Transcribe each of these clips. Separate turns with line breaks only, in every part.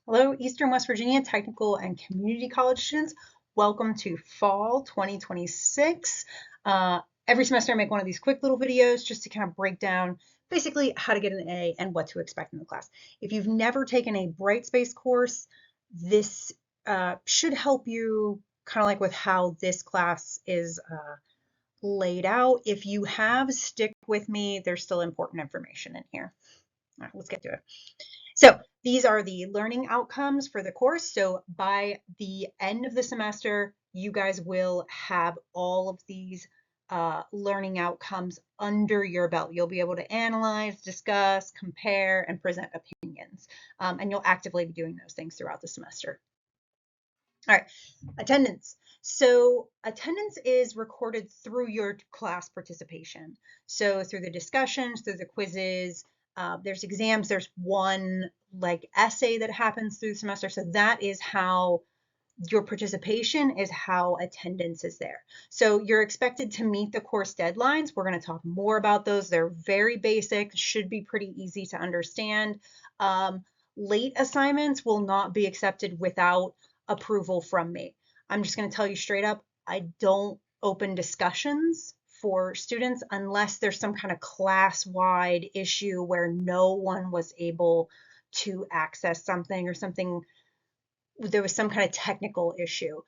Hello, Eastern West Virginia Technical and Community College students. Welcome to Fall 2026. Every semester I make one of these quick little videos just to kind of break down basically how to get an A and what to expect in the class. If you've never taken a Brightspace course, this should help you kind of like with how this class is laid out. If you have, stick with me. There's still important information in here. All right, let's get to it. So these are the learning outcomes for the course. So by the end of the semester, you guys will have all of these learning outcomes under your belt. You'll be able to analyze, discuss, compare, and present opinions. And you'll actively be doing those things throughout the semester. All right, attendance. So attendance is recorded through your class participation. So through the discussions, through the quizzes, there's exams, there's one like essay that happens through the semester. So that is how your participation is how attendance is there. So you're expected to meet the course deadlines. We're going to talk more about those. They're very basic, should be pretty easy to understand. Late assignments will not be accepted without approval from me. I'm just going to tell you straight up, I don't open discussions for students unless there's some kind of class-wide issue where no one was able to access something or something, there was some kind of technical issue.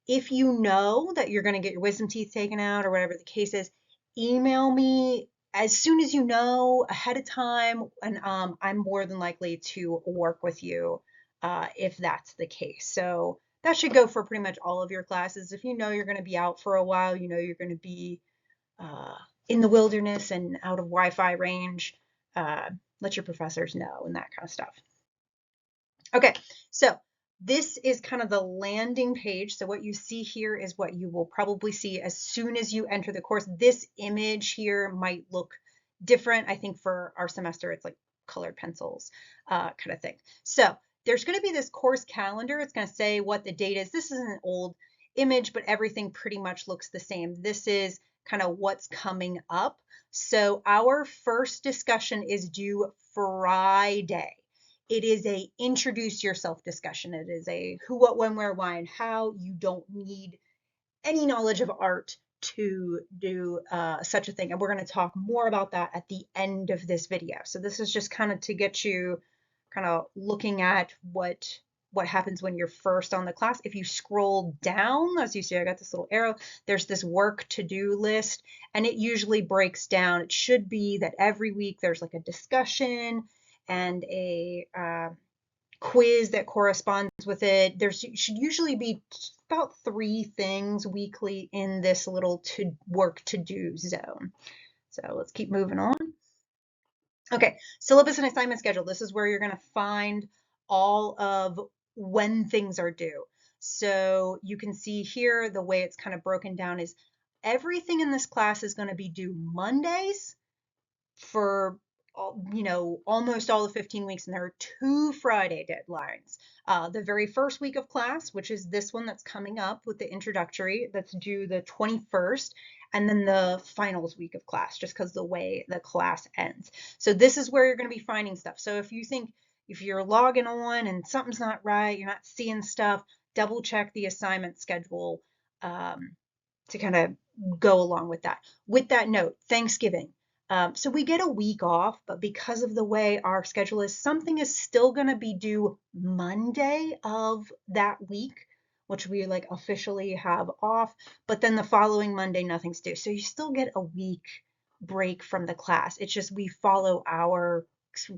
If you know that you're going to get your wisdom teeth taken out or whatever the case is, email me as soon as you know ahead of time, and I'm more than likely to work with you if that's the case. So that should go for pretty much all of your classes. If you know you're going to be out for a while, you know you're going to be uh, in the wilderness and out of Wi-Fi range, let your professors know and that kind of stuff. Okay, so this is kind of the landing page. So what you see here is what you will probably see as soon as you enter the course. This image here might look different. I think for our semester, it's like colored pencils kind of thing. So there's going to be this course calendar. It's going to say what the date is. This is an old image, but everything pretty much looks the same. This is kind of what's coming up. So our first discussion is due Friday. It is a introduce yourself discussion. It is a who, what, when, where, why, and how. You don't need any knowledge of art to do such a thing. And we're going to talk more about that at the end of this video. So this is just kind of to get you kind of looking at what happens when you're first on the class. If you scroll down, as you see, I got this little arrow, there's this work to do list, and it usually breaks down. It should be that every week there's like a discussion and a quiz that corresponds with it. There should usually be about 3 things weekly in this little work to do zone. So let's keep moving on. Okay, syllabus and assignment schedule. This is where you're going to find all of when things are due. So you can see here the way it's kind of broken down is everything in this class is going to be due Mondays for almost all the 15 weeks, and there are 2 Friday deadlines. The very first week of class, which is this one that's coming up with the introductory, that's due the 21st, and then the finals week of class, just because the way the class ends. So this is where you're going to be finding stuff. So if you think, if you're logging on and something's not right, you're not seeing stuff, double check the assignment schedule to kind of go along with that. With that note, Thanksgiving. So we get a week off, but because of the way our schedule is, something is still going to be due Monday of that week, which we like officially have off, but then the following Monday, nothing's due. So you still get a week break from the class. It's just we follow our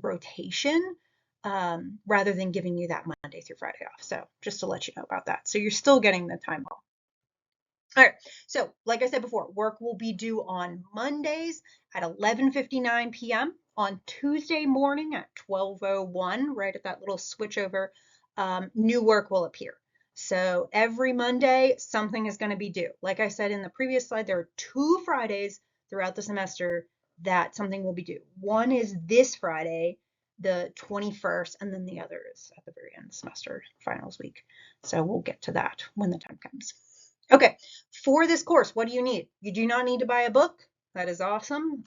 rotation rather than giving you that Monday through Friday off. So just to let you know about that. So you're still getting the time off. All right, so like I said before, work will be due on Mondays at 11:59 p.m. On Tuesday morning at 12:01, right at that little switch over, new work will appear. So every Monday, something is going to be due. Like I said in the previous slide, there are 2 Fridays throughout the semester that something will be due. One is this Friday, the 21st, and then the other is at the very end of the semester, finals week. So we'll get to that when the time comes. Okay, for this course, what do you need? You do not need to buy a book. That is awesome.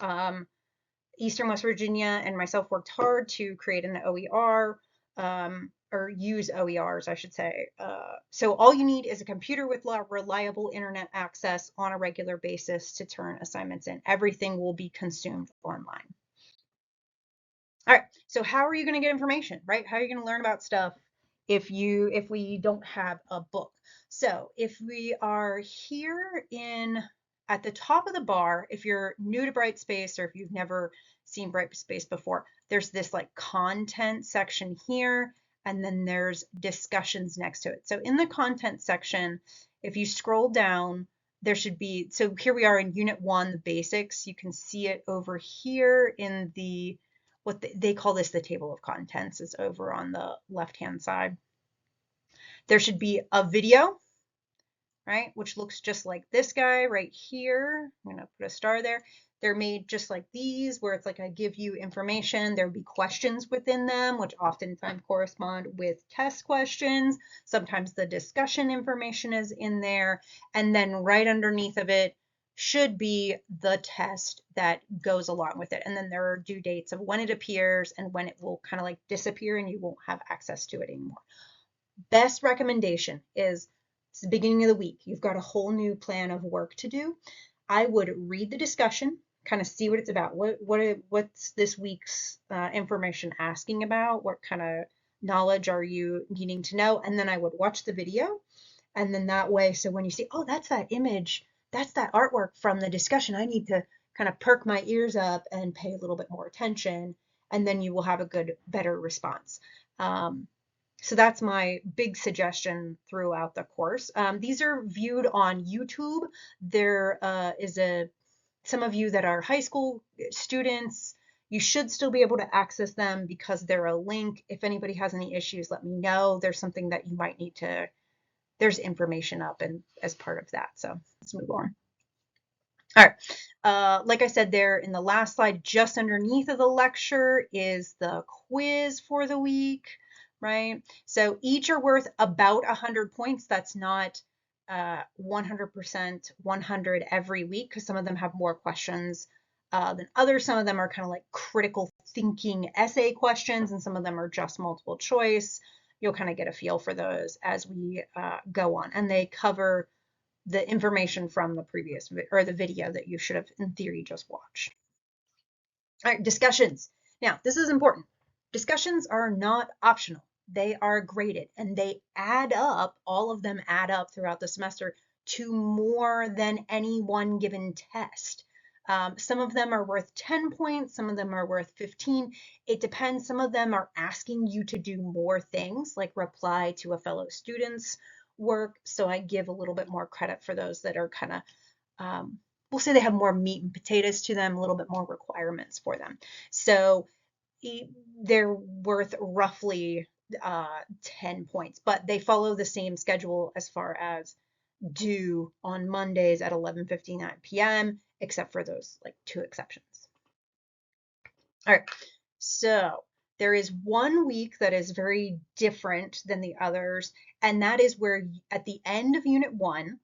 Eastern West Virginia and myself worked hard to create an OER or use OERs, I should say. So all you need is a computer with reliable internet access on a regular basis to turn assignments in. Everything will be consumed online. All right, so how are you going to get information, right? How are you going to learn about stuff if we don't have a book? So if we are here at the top of the bar, if you're new to Brightspace or if you've never seen Brightspace before, there's this like content section here, and then there's discussions next to it. So in the content section, if you scroll down, there should be, so here we are in Unit 1, the basics. You can see it over here in the what they call this the table of contents is over on the left-hand side. There should be a video, right, which looks just like this guy right here. I'm going to put a star there. They're made just like these, where it's like I give you information. There would be questions within them, which oftentimes correspond with test questions. Sometimes the discussion information is in there. And then right underneath of it should be the test that goes along with it. And then there are due dates of when it appears and when it will kind of like disappear and you won't have access to it anymore. Best recommendation is it's the beginning of the week. You've got a whole new plan of work to do. I would read the discussion, kind of see what it's about. What's this week's information asking about? What kind of knowledge are you needing to know? And then I would watch the video. And then that way, so when you see, oh, that's that image, that's that artwork from the discussion, I need to kind of perk my ears up and pay a little bit more attention. And then you will have a better response. So that's my big suggestion throughout the course. These are viewed on YouTube. There is some of you that are high school students, you should still be able to access them because they're a link. If anybody has any issues, let me know. There's something that you might need to, there's information up and as part of that. So let's move on. All right, like I said there in the last slide, just underneath of the lecture is the quiz for the week, right? So each are worth about 100 points. That's not 100% 100 every week because some of them have more questions than others. Some of them are kind of like critical thinking essay questions and some of them are just multiple choice. You'll kind of get a feel for those as we go on, and they cover the information from the previous or the video that you should have in theory just watched. All right, discussions. Now, this is important. Discussions are not optional. They are graded and they add up, all of them add up throughout the semester to more than any one given test. Some of them are worth 10 points, some of them are worth 15. It depends. Some of them are asking you to do more things like reply to a fellow student's work. So I give a little bit more credit for those that are kind of, we'll say they have more meat and potatoes to them, a little bit more requirements for them. So they're worth roughly 10 points, but they follow the same schedule as far as due on Mondays at 11:59 p.m., except for those like 2 exceptions. All right, so there is one week that is very different than the others, and that is where at the end of Unit 1,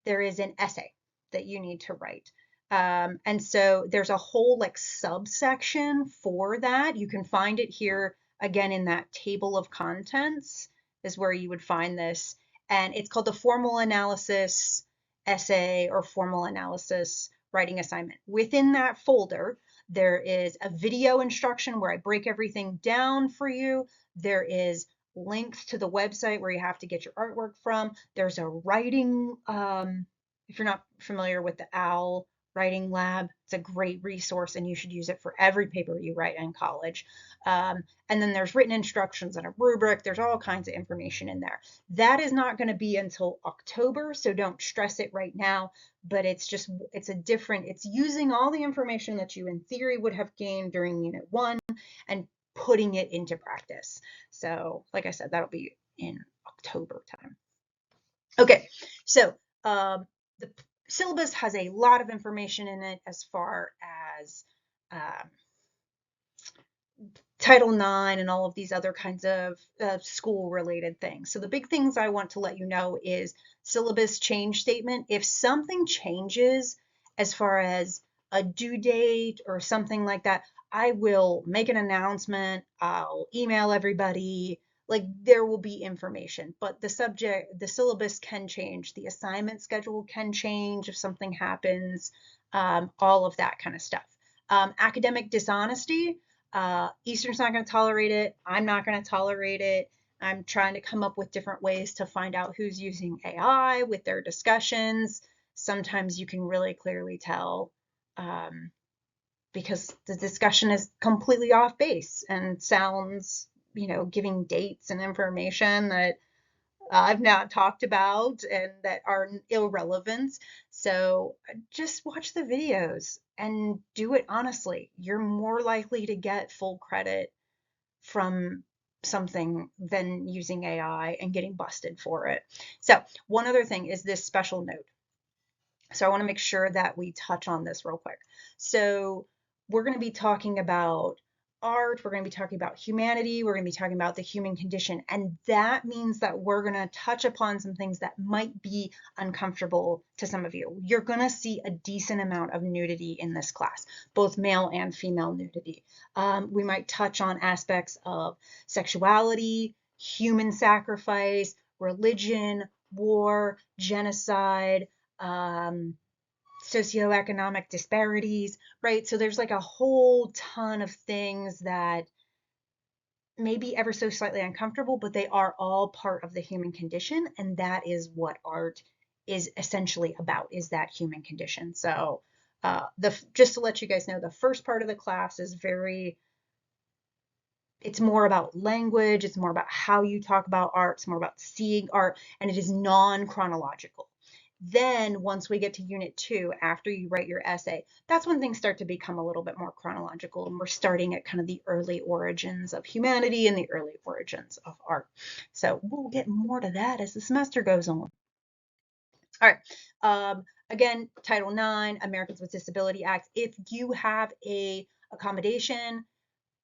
there is an essay that you need to write. And so there's a whole like subsection for that. You can find it here again in that table of contents is where you would find this. And it's called the formal analysis essay or formal analysis writing assignment. Within that folder, there is a video instruction where I break everything down for you. There is links to the website where you have to get your artwork from. There's a writing, if you're not familiar with the OWL Writing Lab, it's a great resource and you should use it for every paper you write in college. And then there's written instructions and a rubric. There's all kinds of information in there. That is not going to be until October, so don't stress it right now, but it's using all the information that you in theory would have gained during Unit 1 and putting it into practice. So like I said, that'll be in October time. Okay, so the syllabus has a lot of information in it as far as Title IX and all of these other kinds of school-related things. So the big things I want to let you know is syllabus change statement. If something changes as far as a due date or something like that, I will make an announcement, I'll email everybody, like there will be information, but the syllabus can change, the assignment schedule can change if something happens, all of that kind of stuff. Academic dishonesty, Eastern's not going to tolerate it. I'm not going to tolerate it. I'm trying to come up with different ways to find out who's using AI with their discussions. Sometimes you can really clearly tell, because the discussion is completely off base and sounds, giving dates and information that I've not talked about and that are irrelevant. So just watch the videos and do it honestly. You're more likely to get full credit from something than using AI and getting busted for it. So one other thing is this special note. So I want to make sure that we touch on this real quick. So we're going to be talking about art, we're going to be talking about humanity, we're going to be talking about the human condition. And that means that we're going to touch upon some things that might be uncomfortable to some of you. You're going to see a decent amount of nudity in this class, both male and female nudity. We might touch on aspects of sexuality, human sacrifice, religion, war, genocide, socioeconomic disparities, right? So there's like a whole ton of things that may be ever so slightly uncomfortable, but they are all part of the human condition. And that is what art is essentially about, is that human condition. So just to let you guys know, the first part of the class is it's more about language, it's more about how you talk about art, it's more about seeing art, and it is non-chronological. Then once we get to unit 2, after you write your essay, that's when things start to become a little bit more chronological, and we're starting at kind of the early origins of humanity and the early origins of art. So we'll get more to that as the semester goes on. All right. Again, Title IX, Americans with Disability Act. If you have a accommodation,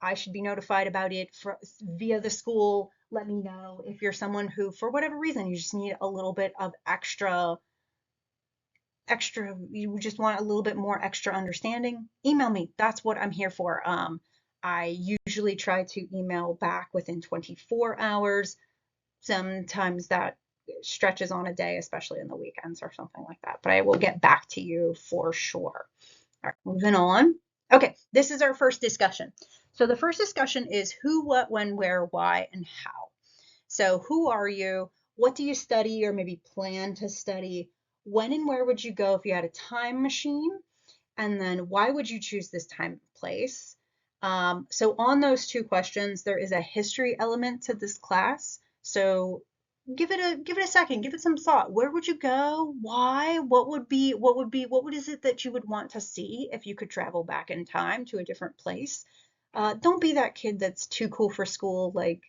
I should be notified about it via the school. Let me know. If you're someone who, for whatever reason, you just need a little bit of extra, you just want a little bit more extra understanding, email me. That's what I'm here for. I usually try to email back within 24 hours. Sometimes that stretches on a day, especially in the weekends or something like that. But I will get back to you for sure. All right, moving on. Okay, this is our first discussion. So the first discussion is who, what, when, where, why, and how. So who are you? What do you study or maybe plan to study? When and where would you go if you had a time machine? And then why would you choose this time and place? So on those two questions, there is a history element to this class. So give it a second, give it some thought. Where would you go? Why? What is it that you would want to see if you could travel back in time to a different place? Don't be that kid that's too cool for school, like,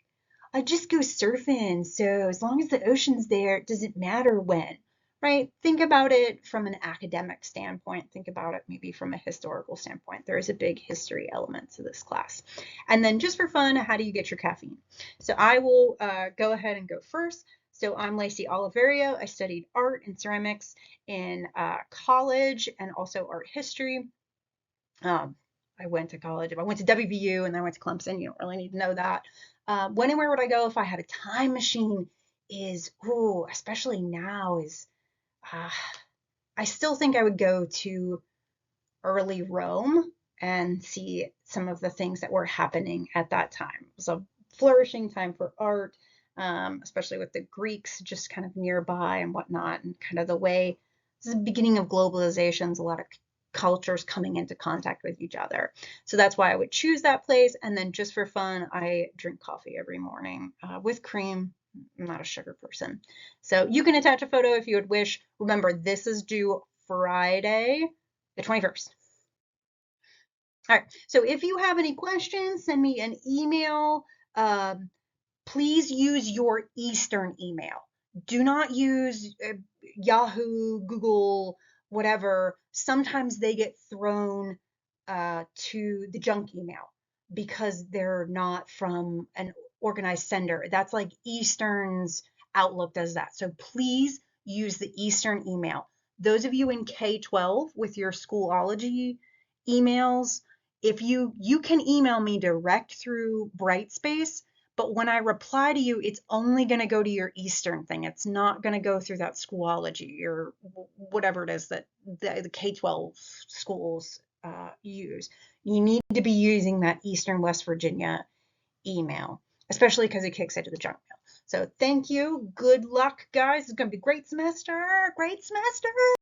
I just go surfing, so as long as the ocean's there, it doesn't matter when, right? Think about it from an academic standpoint. Think about it maybe from a historical standpoint. There is a big history element to this class. And then just for fun, how do you get your caffeine? So I will go ahead and go first. So I'm Lacey Oliverio. I studied art and ceramics in college and also art history. I went to college. I went to WVU and then I went to Clemson. You don't really need to know that. When and where would I go if I had a time machine? Especially now, uh, I still think I would go to early Rome and see some of the things that were happening at that time. It was a flourishing time for art, especially with the Greeks just kind of nearby and whatnot, and kind of the way this is the beginning of globalizations, a lot of cultures coming into contact with each other. So that's why I would choose that place. And then just for fun, I drink coffee every morning with cream. I'm not a sugar person. So you can attach a photo if you would wish. Remember, this is due Friday, the 21st. All right, so if you have any questions, send me an email. Please use your Eastern email. Do not use Yahoo, Google, whatever. Sometimes they get thrown to the junk email because they're not from an organized sender. That's like Eastern's Outlook does that. So please use the Eastern email. Those of you in K-12 with your Schoolology emails, if you can email me direct through Brightspace, but when I reply to you, it's only going to go to your Eastern thing. It's not going to go through that Schoology or whatever it is that the K-12 schools use. You need to be using that Eastern West Virginia email, especially because it kicks into the junk mail. So thank you. Good luck, guys. It's going to be a great semester. Great semester.